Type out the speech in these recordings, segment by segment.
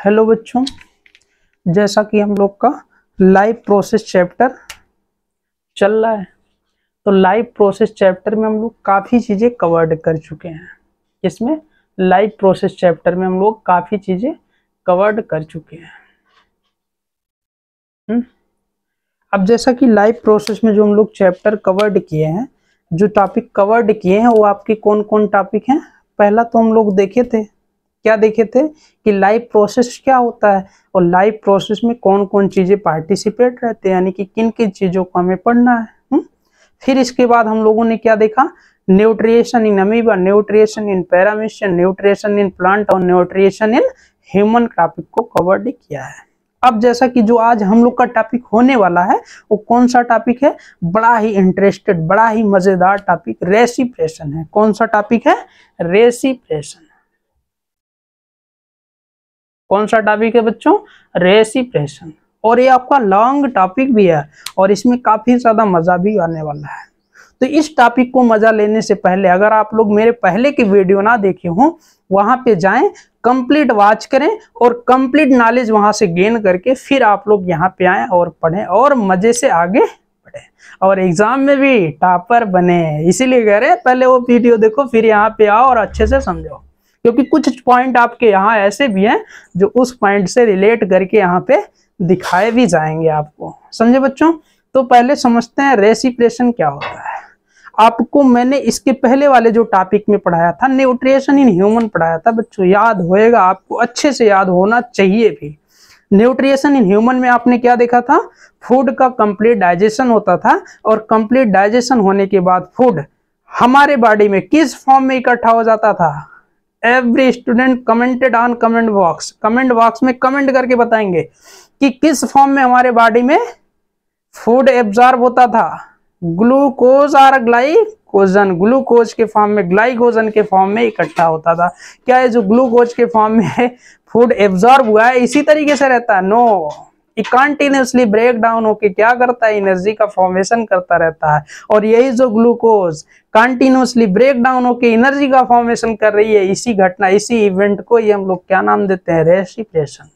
Hello बच्चों, जैसा कि हम लोग का लाइव प्रोसेस चैप्टर चल रहा है, तो लाइव प्रोसेस चैप्टर में हम लोग काफ़ी चीज़ें कवर्ड कर चुके हैं। इसमें लाइव प्रोसेस चैप्टर में हम लोग काफ़ी चीज़ें कवर्ड कर चुके हैं। अब जैसा कि लाइव प्रोसेस में जो हम लोग चैप्टर कवर्ड किए हैं, जो टॉपिक कवर्ड किए हैं वो आपके कौन कौन टॉपिक हैं। पहला तो हम लोग देखे थे, क्या देखे थे कि लाइव प्रोसेस क्या होता है और लाइव प्रोसेस में कौन कौन चीज़ें पार्टिसिपेट रहते हैं, यानी कि किन किन चीज़ों को हमें पढ़ना है। फिर इसके बाद हम लोगों ने क्या देखा, nutrition in amoeba, nutrition in paramecium, nutrition in plant और न्यूट्रिशन इन ह्यूमन टॉपिक को कवर्ड किया है। अब जैसा कि जो आज हम लोग का टॉपिक होने वाला है वो कौन सा टॉपिक है, बड़ा ही इंटरेस्टेड, बड़ा ही मजेदार टॉपिक रेसिप्रेशन है। कौन सा टॉपिक है? रेसिप्रेशन। कौन सा टॉपिक है बच्चों? रेसिप्रेशन। और ये आपका लॉन्ग टॉपिक भी है और इसमें काफी ज्यादा मजा भी आने वाला है। तो इस टॉपिक को मजा लेने से पहले अगर आप लोग मेरे पहले की वीडियो ना देखे हो, वहां पे जाएं, कंप्लीट वॉच करें और कंप्लीट नॉलेज वहां से गेन करके फिर आप लोग यहाँ पे आए और पढ़ें और मजे से आगे बढ़े और एग्जाम में भी टॉपर बने। इसीलिए कह रहे हैं पहले वो वीडियो देखो फिर यहाँ पे आओ और अच्छे से समझो, क्योंकि कुछ पॉइंट आपके यहाँ ऐसे भी हैं जो उस पॉइंट से रिलेट करके यहाँ पे दिखाए भी जाएंगे आपको। समझे बच्चों? तो पहले समझते हैं रेसिप्रेशन क्या होता है। आपको मैंने इसके पहले वाले जो टॉपिक में पढ़ाया था, न्यूट्रिशन इन ह्यूमन पढ़ाया था बच्चों, याद होएगा आपको, अच्छे से याद होना चाहिए भी। न्यूट्रिशन इन ह्यूमन में आपने क्या देखा था? फूड का कंप्लीट डाइजेशन होता था और कंप्लीट डाइजेशन होने के बाद फूड हमारे बॉडी में किस फॉर्म में इकट्ठा हो जाता था। Every student commented on comment box, comment box में कमेंट करके बताएंगे कि किस फॉर्म में हमारे बॉडी में फूड एब्जॉर्ब होता था। ग्लूकोज और ग्लाइकोजन, ग्लूकोज के फॉर्म में, ग्लाइकोजन के फॉर्म में इकट्ठा होता था। क्या है जो ग्लूकोज के फॉर्म में फूड एब्जॉर्ब हुआ है इसी तरीके से रहता है? नो, कंटिन्यूसली ब्रेक डाउन होके क्या करता है, एनर्जी का फॉर्मेशन करता रहता है। और यही जो ग्लूकोज कंटिन्यूसली ब्रेक डाउन होके एनर्जी का फॉर्मेशन कर रही है, इसी घटना, इसी इवेंट को ही हम लोग क्या नाम देते हैं? रेसिप्रेशन।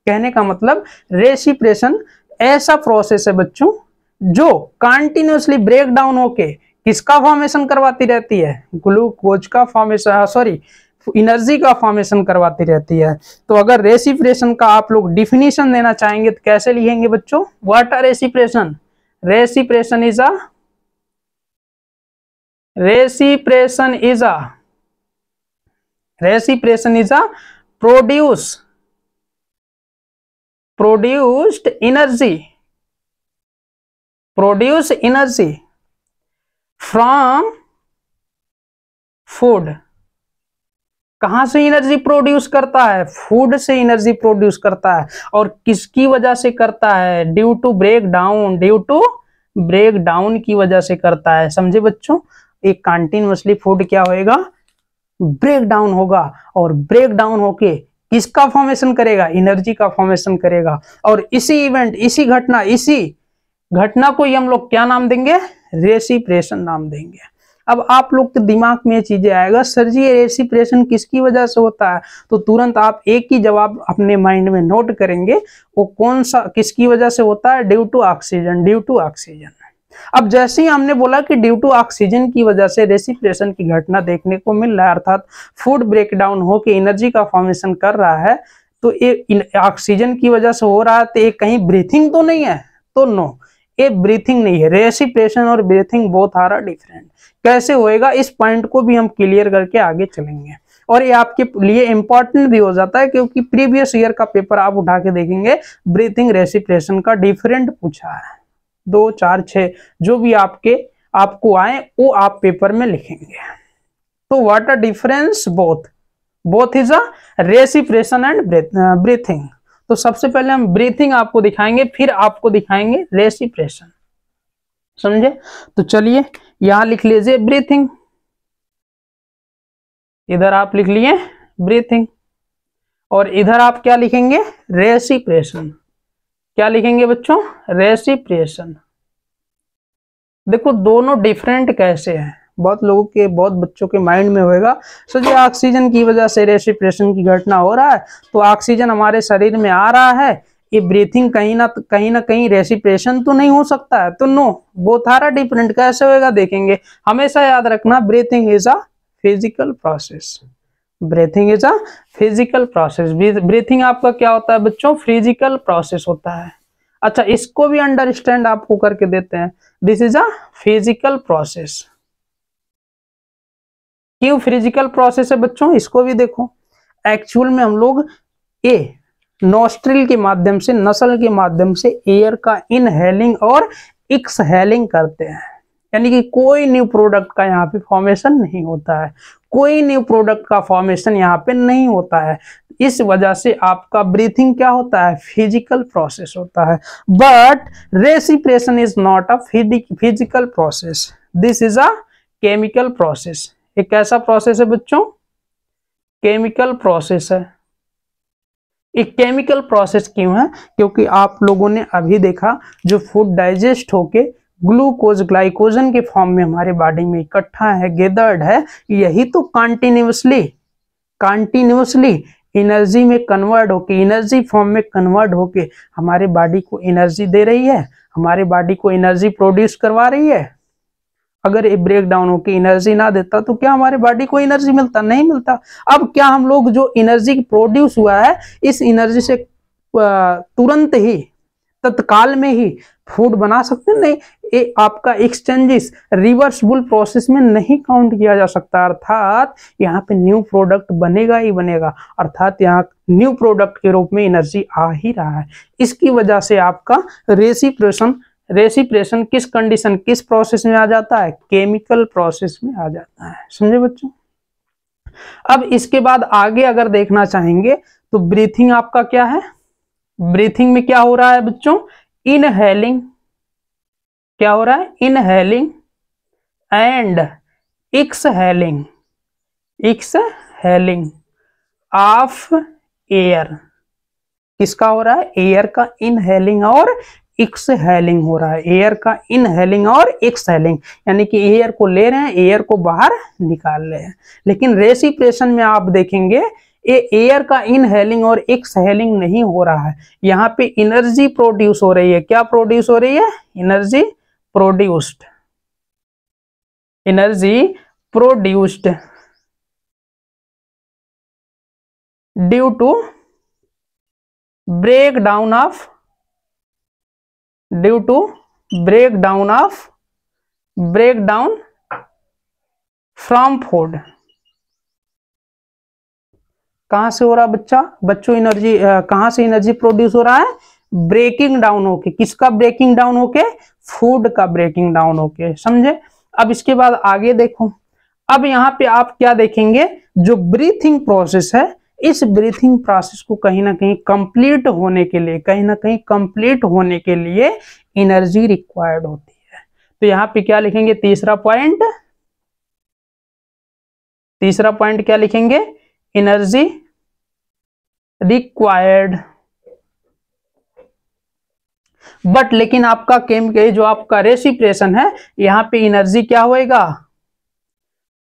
कहने का मतलब रेसिप्रेशन ऐसा प्रोसेस है बच्चों जो कंटिन्यूसली ब्रेक डाउन होके किसका फॉर्मेशन करवाती रहती है? ग्लूकोज का फॉर्मेशन, सॉरी, एनर्जी का फॉर्मेशन करवाती रहती है। तो अगर रेसिप्रेशन का आप लोग डिफिनीशन देना चाहेंगे तो कैसे लिखेंगे बच्चों? What are respiration? Respiration is a produced energy from food। कहां से एनर्जी प्रोड्यूस करता है? फूड से एनर्जी प्रोड्यूस करता है। और किसकी वजह से करता है? ड्यू टू ब्रेक डाउन की वजह से करता है। समझे बच्चों? एक कंटिन्यूअसली फूड क्या होएगा? ब्रेक डाउन होगा और ब्रेक डाउन होके किसका फॉर्मेशन करेगा? एनर्जी का फॉर्मेशन करेगा। और इसी इवेंट, इसी घटना को ही हम लोग क्या नाम देंगे? रेसिप्रेशन नाम देंगे। अब आप लोग के दिमाग में ये चीजें आएगा, सर जी ये रेसिप्रेशन किसकी वजह से होता है? तो तुरंत आप एक ही जवाब अपने माइंड में नोट करेंगे, वो कौन सा, किसकी वजह से होता है? Due to oxygen. अब जैसे ही हमने बोला कि ड्यू टू ऑक्सीजन की वजह से रेसिप्रेशन की घटना देखने को मिल रहा है, अर्थात फूड ब्रेक डाउन होकर एनर्जी का फॉर्मेशन कर रहा है, तो ये ऑक्सीजन की वजह से हो रहा है, तो ये कहीं ब्रीथिंग तो नहीं है? तो नो, ये ब्रीथिंग नहीं है। रेसिप्रेशन और ब्रीथिंग बोथ आर डिफरेंट। कैसे होएगा इस पॉइंट को भी हम क्लियर करके आगे चलेंगे। और ये आपके लिए इंपॉर्टेंट भी हो जाता है क्योंकि प्रीवियस ईयर का पेपर आप उठा के देखेंगे, ब्रीथिंग रेसिप्रेशन का डिफरेंट पूछा है। 2, 4, 6 जो भी आपको आए वो आप पेपर में लिखेंगे। तो what a difference? Both is a respiration and breathing. तो सबसे पहले हम ब्रीथिंग आपको दिखाएंगे, फिर आपको दिखाएंगे रेसिप्रेशन। समझे? तो चलिए यहां लिख लीजिए ब्रीथिंग, इधर आप लिख लिए ब्रीथिंग और इधर आप क्या लिखेंगे? रेसिप्रेशन। क्या लिखेंगे बच्चों? रेसिप्रेशन। देखो दोनों डिफरेंट कैसे हैं, बहुत लोगों के, बहुत बच्चों के माइंड में होएगा सर जी ऑक्सीजन की वजह से रेस्पिरेशन की घटना हो रहा है, तो ऑक्सीजन हमारे शरीर में आ रहा है, ये ब्रीथिंग कहीं ना कहीं रेस्पिरेशन तो नहीं हो सकता है। तो नो, बोथ आर डिफरेंट। कैसे होएगा देखेंगे। हमेशा याद रखना, breathing is a physical process. Breathing is a physical process. Breathing आपका क्या होता है बच्चों? फिजिकल प्रोसेस होता है। अच्छा, इसको भी अंडरस्टैंड आपको करके देते हैं। This is a physical process. क्यों फिजिकल प्रोसेस है बच्चों? इसको भी देखो। एक्चुअल में हम लोग नोस्ट्रिल के माध्यम से, नसल के माध्यम से एयर का इनहेलिंग और एक्सहेलिंग करते हैं, यानी कि कोई न्यू प्रोडक्ट का यहाँ पे फॉर्मेशन नहीं होता है, कोई न्यू प्रोडक्ट का फॉर्मेशन यहाँ पे नहीं होता है। इस वजह से आपका ब्रीथिंग क्या होता है? फिजिकल प्रोसेस होता है। But respiration is not a physical process, this is a chemical process. एक कैसा प्रोसेस है बच्चों? केमिकल प्रोसेस है। एक केमिकल प्रोसेस क्यों है? क्योंकि आप लोगों ने अभी देखा, जो फूड डाइजेस्ट होके ग्लूकोज, ग्लाइकोजन के फॉर्म में हमारे बॉडी में इकट्ठा है, गेदर्ड है, यही तो कंटिन्यूसली एनर्जी में कन्वर्ट होके, एनर्जी फॉर्म में कन्वर्ट होके हमारे बॉडी को एनर्जी दे रही है, हमारे बॉडी को एनर्जी प्रोड्यूस करवा रही है। अगर ये ब्रेक डाउन होकर एनर्जी ना देता तो क्या हमारे बॉडी को एनर्जी मिलता? नहीं मिलता। अब क्या हम लोग जो एनर्जी प्रोड्यूस हुआ है, इस एनर्जी से तुरंत ही, तत्काल में ही फूड बना सकते? नहीं, ये आपका एक्सचेंजेस रिवर्सिबल प्रोसेस में नहीं काउंट किया जा सकता। अर्थात यहाँ पे न्यू प्रोडक्ट बनेगा ही बनेगा, अर्थात यहाँ न्यू प्रोडक्ट के रूप में एनर्जी आ ही रहा है। इसकी वजह से आपका रेस्पिरेशन किस कंडीशन, किस प्रोसेस में आ जाता है? केमिकल प्रोसेस में आ जाता है। समझे बच्चों? अब इसके बाद आगे अगर देखना चाहेंगे तो ब्रीथिंग आपका क्या है? ब्रीथिंग में क्या हो रहा है बच्चों? इनहेलिंग। क्या हो रहा है? Inhaling and exhaling of air. किसका हो रहा है? एयर का इनहेलिंग और एक्सहेलिंग हो रहा है। एयर का इनहेलिंग और एक्सहेलिंग, यानी कि एयर को ले रहे हैं, एयर को बाहर निकाल रहे हैं। लेकिन रेस्पिरेशन में आप देखेंगे ये एयर का इनहेलिंग और एक्सहेलिंग नहीं हो रहा है, यहाँ पे एनर्जी प्रोड्यूस हो रही है। क्या प्रोड्यूस हो रही है? Energy produced due to breakdown from food। कहां से हो रहा बच्चों एनर्जी? कहां से एनर्जी प्रोड्यूस हो रहा है? ब्रेकिंग डाउन होके। किसका ब्रेकिंग डाउन होके? फूड का ब्रेकिंग डाउन होके। समझे? अब इसके बाद आगे देखो। अब यहाँ पे आप क्या देखेंगे? जो ब्रीथिंग प्रोसेस है, इस ब्रीथिंग प्रोसेस को कहीं ना कहीं कंप्लीट होने के लिए एनर्जी रिक्वायर्ड होती है। तो यहाँ पे क्या लिखेंगे? तीसरा पॉइंट क्या लिखेंगे? Energy required. बट लेकिन आपका जो आपका रेस्पिरेशन है, यहाँ पे एनर्जी क्या होएगा?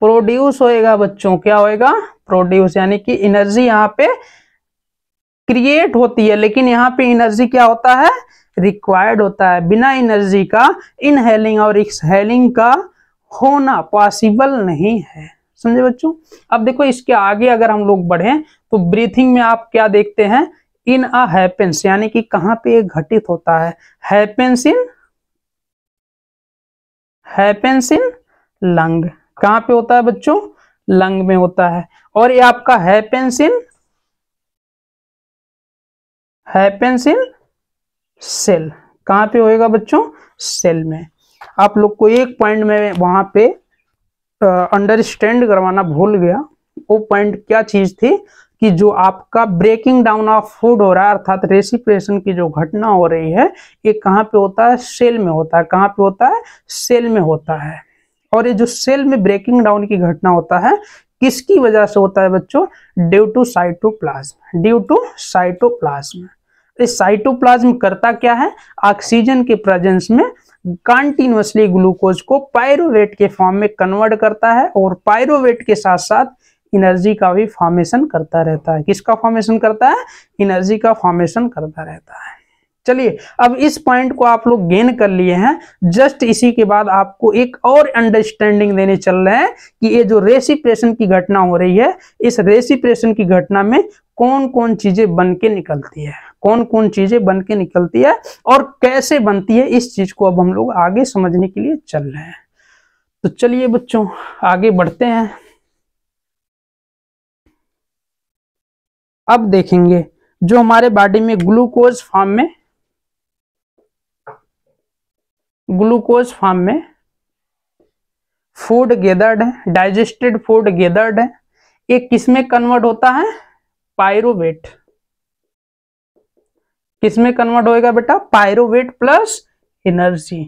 प्रोड्यूस होएगा बच्चों। क्या होएगा? प्रोड्यूस, यानी कि एनर्जी यहाँ पे क्रिएट होती है, लेकिन यहाँ पे एनर्जी क्या होता है? रिक्वायर्ड होता है। बिना एनर्जी का इनहेलिंग और एक्सहेलिंग का होना पॉसिबल नहीं है। समझे बच्चों? अब देखो इसके आगे अगर हम लोग बढ़े तो ब्रीथिंग में आप क्या देखते हैं? इन अ हैपेंस, यानी कि कहां पे घटित होता है? Happens in lung. कहां पे होता है बच्चों? लंग में होता है। और ये आपका हैपेंस इन सेल। कहां पे होएगा बच्चों? सेल में। आप लोग को एक पॉइंट में वहां पे अंडरस्टैंड करवाना भूल गया। वो पॉइंट क्या चीज थी कि जो आपका ब्रेकिंग डाउन ऑफ फूड हो रहा है, अर्थात रेस्पिरेशन की जो घटना हो रही है, ये कहां पे होता है? सेल में होता है। कहां पे होता है? सेल में होता है। और ये जो सेल में ब्रेकिंग डाउन की घटना होता है, किसकी वजह से होता है बच्चों? Due to cytoplasm. इस साइटोप्लाज्म करता क्या है? ऑक्सीजन के प्रेजेंस में कंटिन्यूअसली ग्लूकोज को पायरुवेट के फॉर्म में कन्वर्ट करता है और पायरुवेट के साथ साथ एनर्जी का भी फॉर्मेशन करता रहता है। किसका फॉर्मेशन करता है? एनर्जी का फॉर्मेशन करता रहता है। चलिए, अब इस पॉइंट को आप लोग गेन कर लिए हैं। जस्ट इसी के बाद आपको एक और अंडरस्टैंडिंग देने चल रहे हैं कि ये जो रेसिप्रेशन की घटना हो रही है, इस रेसिप्रेशन की घटना में कौन कौन चीजें बन के निकलती है, कौन कौन चीजें बन के निकलती है और कैसे बनती है, इस चीज को अब हम लोग आगे समझने के लिए चल रहे हैं। तो चलिए बच्चों, आगे बढ़ते हैं। अब देखेंगे जो हमारे बॉडी में ग्लूकोज फॉर्म में फूड गैदर्ड है, डाइजेस्टेड फूड गैदर्ड है, एक किसमें कन्वर्ट होता है? पायरुवेट। किसमें कन्वर्ट होएगा बेटा? Pyruvate plus energy.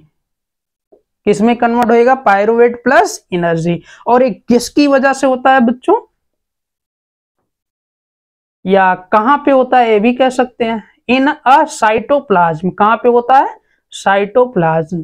किसमें कन्वर्ट होएगा? Pyruvate plus energy. और एक किसकी वजह से होता है बच्चों, या कहां पे होता है ये भी कह सकते हैं, इन अ साइटोप्लाज्म। कहां पे होता है? साइटोप्लाज्म।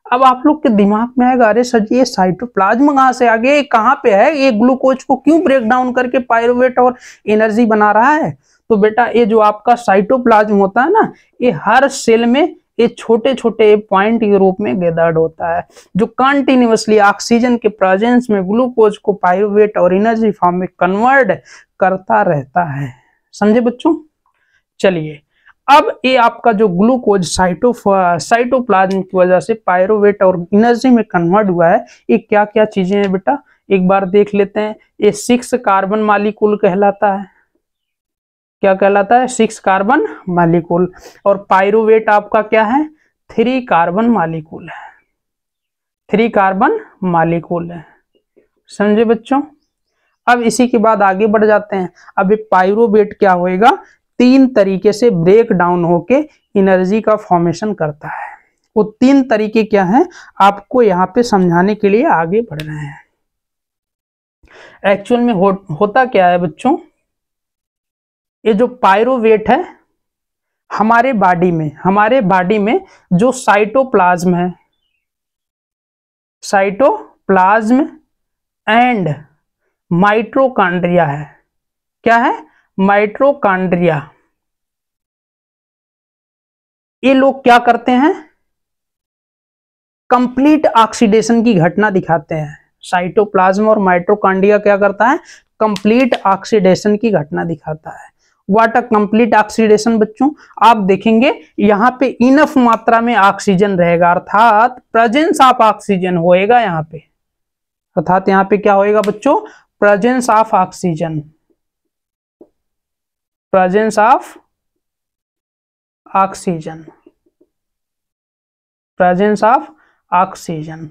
अब आप लोग के दिमाग में आएगा, अरे सर ये साइटोप्लाज्म कहां से आ गया, ये कहां पे है, ये ग्लूकोज को क्यों ब्रेक डाउन करके पायरुवेट और एनर्जी बना रहा है? तो बेटा ये जो आपका साइटोप्लाज्म होता है ना, ये हर सेल में ये छोटे छोटे पॉइंट के रूप में गैदर्ड होता है, जो कंटिन्यूअसली ऑक्सीजन के प्रेजेंस में ग्लूकोज को पायरुवेट और एनर्जी फॉर्म में कन्वर्ट करता रहता है। समझे बच्चों? चलिए, अब ये आपका जो ग्लूकोज साइटोप्लाज्म की वजह से पायरुवेट और एनर्जी में कन्वर्ट हुआ है, ये क्या क्या चीजें हैं बेटा, एक बार देख लेते हैं। ये 6 कार्बन मॉलिक्यूल कहलाता है। क्या कहलाता है? 6 कार्बन मॉलिक्यूल। और पायरुवेट आपका क्या है? 3 कार्बन मॉलिक्यूल है। 3 कार्बन मॉलिक्यूल है। समझे बच्चों? अब इसी के बाद आगे बढ़ जाते हैं। अब ये पायरुवेट क्या होएगा? 3 तरीके से ब्रेक डाउन होके एनर्जी का फॉर्मेशन करता है। वो 3 तरीके क्या हैं, आपको यहाँ पे समझाने के लिए आगे बढ़ रहे हैं। एक्चुअल में होता क्या है बच्चों, ये जो पायरुवेट है हमारे बॉडी में जो साइटोप्लाज्म है, साइटोप्लाज्म एंड माइटोकॉन्ड्रिया है। क्या है? माइटोकॉन्ड्रिया। ये लोग क्या करते हैं? कंप्लीट ऑक्सीडेशन की घटना दिखाते हैं। साइटोप्लाज्म और माइटोकॉन्ड्रिया क्या करता है? कंप्लीट ऑक्सीडेशन की घटना दिखाता है। व्हाट अ कंप्लीट ऑक्सीडेशन बच्चों, आप देखेंगे यहाँ पे इनफ मात्रा में ऑक्सीजन रहेगा, अर्थात प्रेजेंस ऑफ ऑक्सीजन होएगा यहाँ पे। अर्थात यहाँ पे क्या होएगा बच्चों? Presence of oxygen, presence of oxygen, presence of oxygen.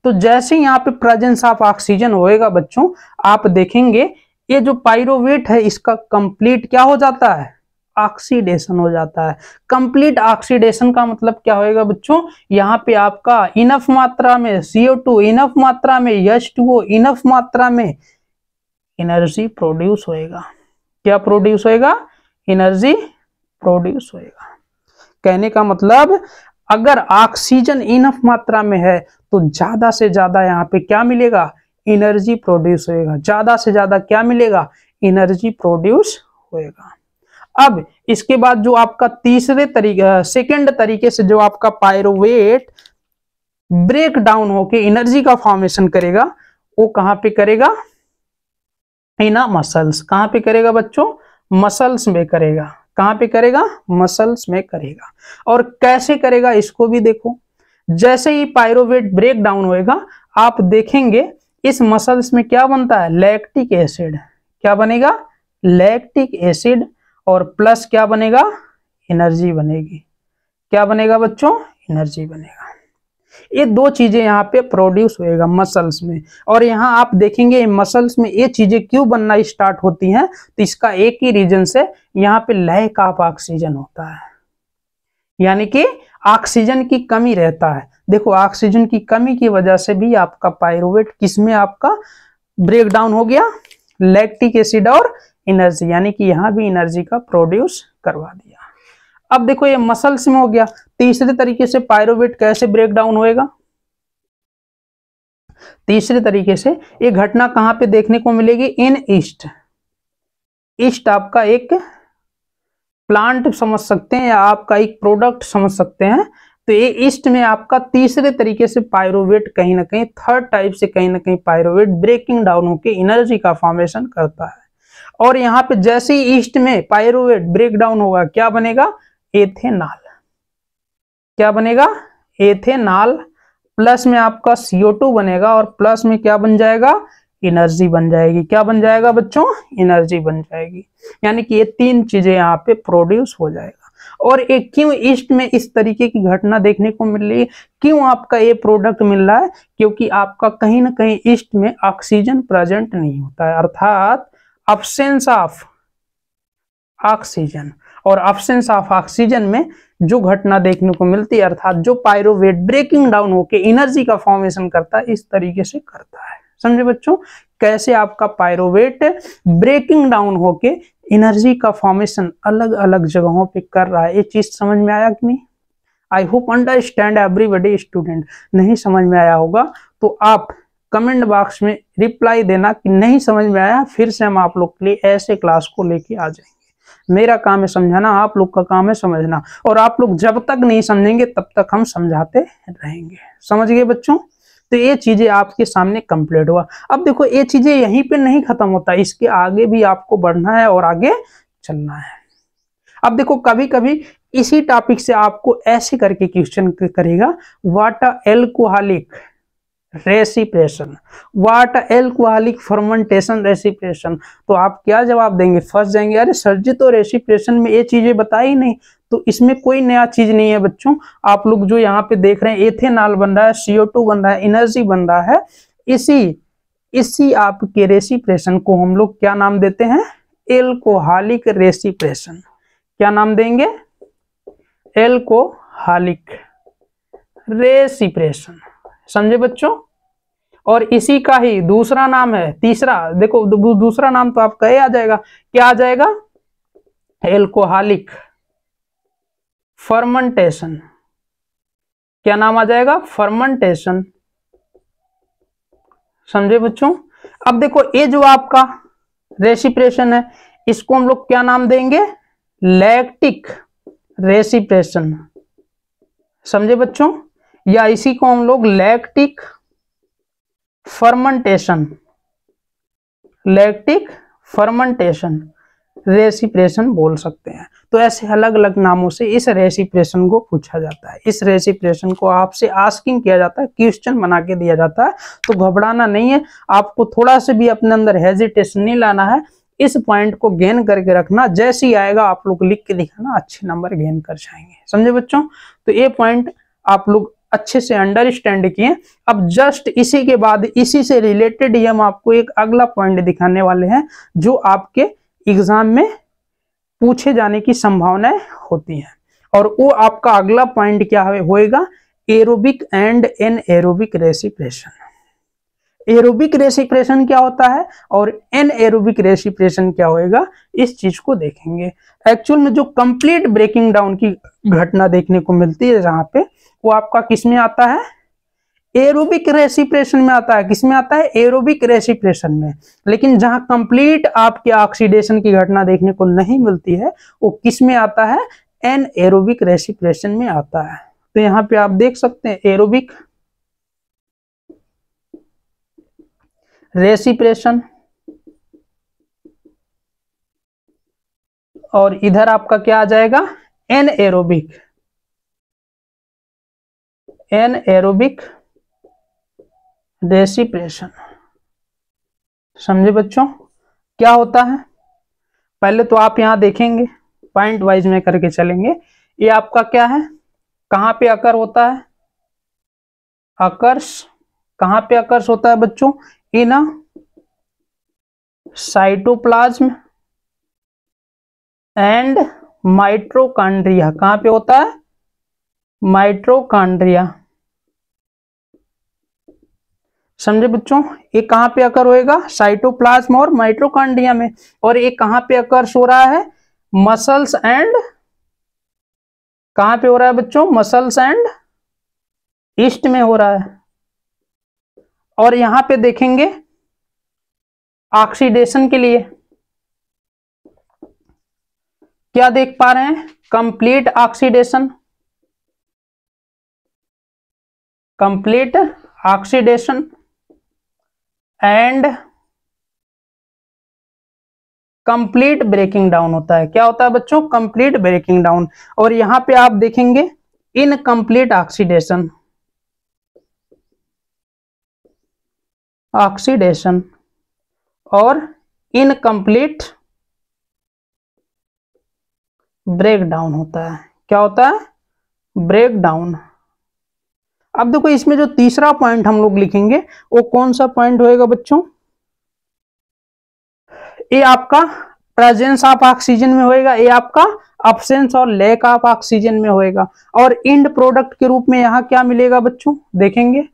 तो जैसे यहाँ पे प्रेजेंस ऑफ ऑक्सीजन होएगा बच्चों, आप देखेंगे ये जो पायरुवेट है इसका कंप्लीट क्या हो जाता है? ऑक्सीडेशन हो जाता है। कंप्लीट ऑक्सीडेशन का मतलब क्या होएगा बच्चों? यहाँ पे आपका इनफ मात्रा में CO2, इनफ मात्रा में H2O, इनफ मात्रा में एनर्जी प्रोड्यूस होएगा। क्या प्रोड्यूस होएगा? एनर्जी प्रोड्यूस होएगा। कहने का मतलब, अगर ऑक्सीजन इनफ मात्रा में है तो ज्यादा से ज्यादा यहाँ पे क्या मिलेगा? एनर्जी प्रोड्यूस होएगा। ज्यादा से ज्यादा क्या मिलेगा? एनर्जी प्रोड्यूस होएगा। अब इसके बाद जो आपका सेकंड तरीके से जो आपका पायरुवेट ब्रेक डाउन होके एनर्जी का फॉर्मेशन करेगा, वो कहां पे करेगा? इन मसल्स। कहां पे करेगा बच्चों? मसल्स में करेगा। कहां पे करेगा? मसल्स में करेगा। और कैसे करेगा इसको भी देखो। जैसे ही पायरुवेट ब्रेक डाउन होएगा, आप देखेंगे इस मसल्स में क्या बनता है? Lactic acid. क्या बनेगा? Lactic acid. और प्लस क्या बनेगा? एनर्जी बनेगी। क्या बनेगा बच्चों? एनर्जी बनेगा। ये 2 चीजें यहाँ पे प्रोड्यूस होएगा मसल्स में। और यहाँ आप देखेंगे मसल्स में ये चीजें क्यों बनना स्टार्ट होती हैं, तो इसका एक ही रीजन से, यहाँ पे लैक ऑफ ऑक्सीजन होता है, यानी कि ऑक्सीजन की कमी रहता है। देखो, ऑक्सीजन की कमी की वजह से भी आपका पायरुवेट किसमें आपका ब्रेक डाउन हो गया? लैक्टिक एसिड और एनर्जी, यानी कि यहाँ भी एनर्जी का प्रोड्यूस करवा दिया। अब देखो ये मसल्स में हो गया। तीसरे तरीके से पायरोवेट कैसे ब्रेक डाउन होएगा? तीसरे तरीके से ये घटना कहां पे देखने को मिलेगी? इन ईस्ट। ईस्ट आपका एक प्लांट समझ सकते हैं या आपका एक प्रोडक्ट समझ सकते हैं। तो ये ईस्ट में आपका तीसरे तरीके से पायरोवेट कहीं ना कहीं, थर्ड टाइप से कहीं ना कहीं पायरोवेट ब्रेकिंग डाउन होकर एनर्जी का फॉर्मेशन करता है। और यहाँ पे जैसे ही ईस्ट में पायरोवेट ब्रेक डाउन होगा, क्या बनेगा? एथेनॉल। क्या बनेगा? एथेनॉल। प्लस में आपका CO2 बनेगा और प्लस में क्या बन जाएगा? एनर्जी बन जाएगी। क्या बन जाएगा बच्चों? एनर्जी बन जाएगी। यानी कि ये तीन चीजें यहाँ पे प्रोड्यूस हो जाएगा। और एक क्यों ईस्ट में इस तरीके की घटना देखने को मिल रही है, क्यों आपका ये प्रोडक्ट मिल रहा है? क्योंकि आपका कहीं ना कहीं ईस्ट में ऑक्सीजन प्रेजेंट नहीं होता है, अर्थात अब्सेंस ऑफ ऑक्सीजन। और अब्सेंस ऑफ ऑक्सीजन में जो घटना देखने को मिलती है, अर्थात जो पायरोवेट ब्रेकिंग डाउन होके एनर्जी का फॉर्मेशन करता है, इस तरीके से करता है। समझे बच्चों कैसे आपका पायरोवेट ब्रेकिंग डाउन होके एनर्जी का फॉर्मेशन अलग अलग जगहों पे कर रहा है? ये चीज समझ में आया कि नहीं? I hope understand everybody student. नहीं समझ में आया होगा तो आप कमेंट बॉक्स में रिप्लाई देना कि नहीं समझ में आया, फिर से हम आप लोग के लिए ऐसे क्लास को लेके आ जाएंगे। मेरा काम है समझाना, आप लोग का काम है समझना, और आप लोग जब तक नहीं समझेंगे तब तक हम समझाते रहेंगे। समझ गए बच्चों? तो ये चीजें आपके सामने कंप्लीट हुआ। अब देखो ये चीजें यहीं पे नहीं खत्म होता, इसके आगे भी आपको बढ़ना है और आगे चलना है। अब देखो कभी कभी इसी टॉपिक से आपको ऐसे करके क्वेश्चन करेगा, what a alcoholic respiration, what a alcoholic fermentation respiration. तो आप क्या जवाब देंगे? फंस जाएंगे, अरे सर जी तो रेसिप्रेशन में ये चीजें बताई नहीं। तो इसमें कोई नया चीज नहीं है बच्चों। आप लोग जो यहाँ पे देख रहे हैं, एथेनॉल बन रहा है, CO2 बन रहा है, एनर्जी बन रहा है, इसी आपके रेसिप्रेशन को हम लोग क्या नाम देते हैं? एल्कोहलिक रेसिप्रेशन। क्या नाम देंगे? एल्कोहलिक रेसिप्रेशन। समझे बच्चों? और इसी का ही दूसरा नाम है, तीसरा देखो दूसरा नाम तो आपका ये आ जाएगा, क्या आ जाएगा? Alcoholic fermentation. क्या नाम आ जाएगा? फर्मेंटेशन। समझे बच्चों? अब देखो ये जो आपका रेसिप्रेशन है, इसको हम लोग क्या नाम देंगे? लैक्टिक रेसिप्रेशन। समझे बच्चों? या इसी को हम लोग लैक्टिक फर्मेंटेशन, लैक्टिक फर्मेंटेशन रेसिप्रेशन बोल सकते हैं। तो ऐसे अलग अलग नामों से इस रेसिप्रेशन को पूछा जाता है। इस रेसिप्रेशन को आपसे आस्किंग किया जाता है, क्वेश्चन बना के दिया जाता है। तो घबराना नहीं है, आपको थोड़ा से भी अपने अंदर हेजिटेशन नहीं लाना है। इस पॉइंट को गेन करके रखना, जैसे ही आएगा आप लोग लिख के दिखाना, अच्छे नंबर गेन कर जाएंगे। समझे बच्चों? तो ये पॉइंट आप लोग अच्छे से अंडरस्टैंड किए। अब जस्ट इसी के बाद इसी से रिलेटेड ही हम आपको एक अगला पॉइंट दिखाने वाले हैं, जो आपके एग्जाम में पूछे जाने की संभावनाएं होती हैं। और वो आपका अगला पॉइंट क्या होएगा? Aerobic and anaerobic respiration. Aerobic respiration क्या होता है और एनएरोबिक रेसिप्रेशन क्या होएगा, इस चीज को देखेंगे। एक्चुअल में जो कंप्लीट ब्रेकिंग डाउन की घटना देखने को मिलती है जहां पे, वो आपका किस में आता है? एरोबिक रेसिप्रेशन में आता है। किस में आता है? एरोबिक रेसिप्रेशन में। लेकिन जहां कंप्लीट आपके ऑक्सीडेशन की घटना देखने को नहीं मिलती है, वो किस में आता है? एनएरोबिक रेसिप्रेशन में आता है। तो यहाँ पे आप देख सकते हैं एरोबिक रेसिप्रेशन, और इधर आपका क्या आ जाएगा? Anaerobic, anaerobic respiration. समझे बच्चों क्या होता है? पहले तो आप यहां देखेंगे, पॉइंट वाइज में करके चलेंगे। ये आपका क्या है? कहां पे अकर होता है? अकर्स कहां पे अकर्स होता है बच्चों? In cytoplasm and mitochondria. कहां पे होता है? माइटोकॉन्ड्रिया। समझे बच्चों? ये कहां पे अकर होएगा? साइटोप्लाज्म और माइटोकॉन्ड्रिया में। और ये कहां पे अकर हो रहा है? मसल्स एंड कहां पे हो रहा है बच्चों? मसल्स एंड ईस्ट में हो रहा है। और यहां पे देखेंगे ऑक्सीडेशन के लिए क्या देख पा रहे हैं? Complete oxidation, complete oxidation and complete breaking down होता है। क्या होता है बच्चों? Complete breaking down. और यहां पे आप देखेंगे इनकम्प्लीट ऑक्सीडेशन, ऑक्सीडेशन और इनकम्प्लीट ब्रेक डाउन होता है। क्या होता है? Break down. अब देखो इसमें जो तीसरा पॉइंट हम लोग लिखेंगे वो कौन सा पॉइंट होएगा बच्चों? ये आपका प्रेजेंस ऑफ ऑक्सीजन में होएगा, ये आपका अब्सेंस और लैक ऑफ ऑक्सीजन में होएगा। और एंड प्रोडक्ट के रूप में यहां क्या मिलेगा बच्चों? देखेंगे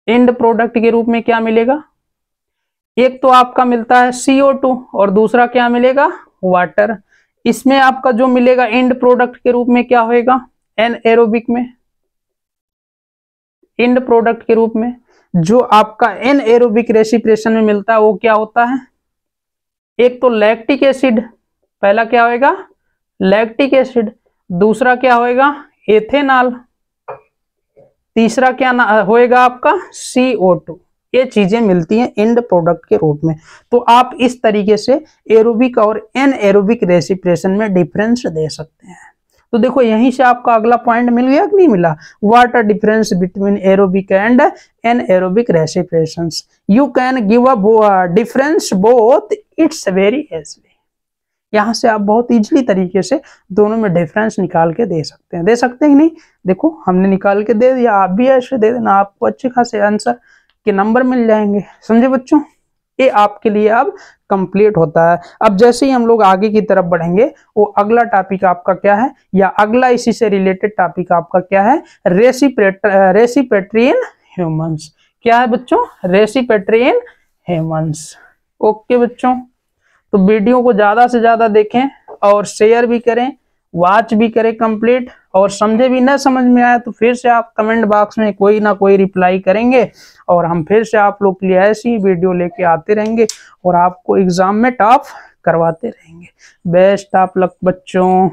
एंड प्रोडक्ट के रूप में क्या मिलेगा? एक तो आपका मिलता है CO2 और दूसरा क्या मिलेगा? वाटर। इसमें आपका जो मिलेगा एंड प्रोडक्ट के रूप में क्या होएगा? एनएरोबिक में, एंड प्रोडक्ट के रूप में जो आपका एनएरोबिक रेसिप्रेशन में मिलता है वो क्या होता है? एक तो लैक्टिक एसिड, पहला क्या होएगा? Lactic acid. दूसरा क्या होएगा? एथेनॉल। तीसरा क्या होएगा आपका? CO2। ये चीजें मिलती हैं एंड प्रोडक्ट के रूप में। तो आप इस तरीके से एरोबिक और एनएरोबिक रेसिप्रेशन में डिफरेंस दे सकते हैं। तो देखो यहीं से आपका अगला पॉइंट मिल गया कि नहीं मिला? What are difference between aerobic and anaerobic respirations? You can give a difference both, it's very easily. यहां से आप बहुत इजीली तरीके से दोनों में डिफरेंस निकाल के दे सकते हैं। दे सकते हैं कि नहीं? देखो हमने निकाल के दे दिया, आप भी ऐसे दे देना, आपको अच्छे खासे आंसर के नंबर मिल जाएंगे। समझे बच्चों? ये आपके लिए अब कंप्लीट होता है। अब जैसे ही हम लोग आगे की तरफ बढ़ेंगे वो अगला टॉपिक आपका क्या है, या अगला इसी से रिलेटेड टॉपिक आपका क्या है? रेसिपेटरी इन ह्यूमंस। क्या है बच्चों? रेसिपेटरी इन ह्यूमंस। ओके बच्चों, तो वीडियो को ज्यादा से ज्यादा देखें और शेयर भी करें, वॉच भी करें कंप्लीट। और समझे भी ना समझ में आया तो फिर से आप कमेंट बॉक्स में कोई ना कोई रिप्लाई करेंगे और हम फिर से आप लोग के लिए ऐसी वीडियो लेके आते रहेंगे और आपको एग्जाम में टॉप करवाते रहेंगे। बेस्ट ऑफ लक बच्चों।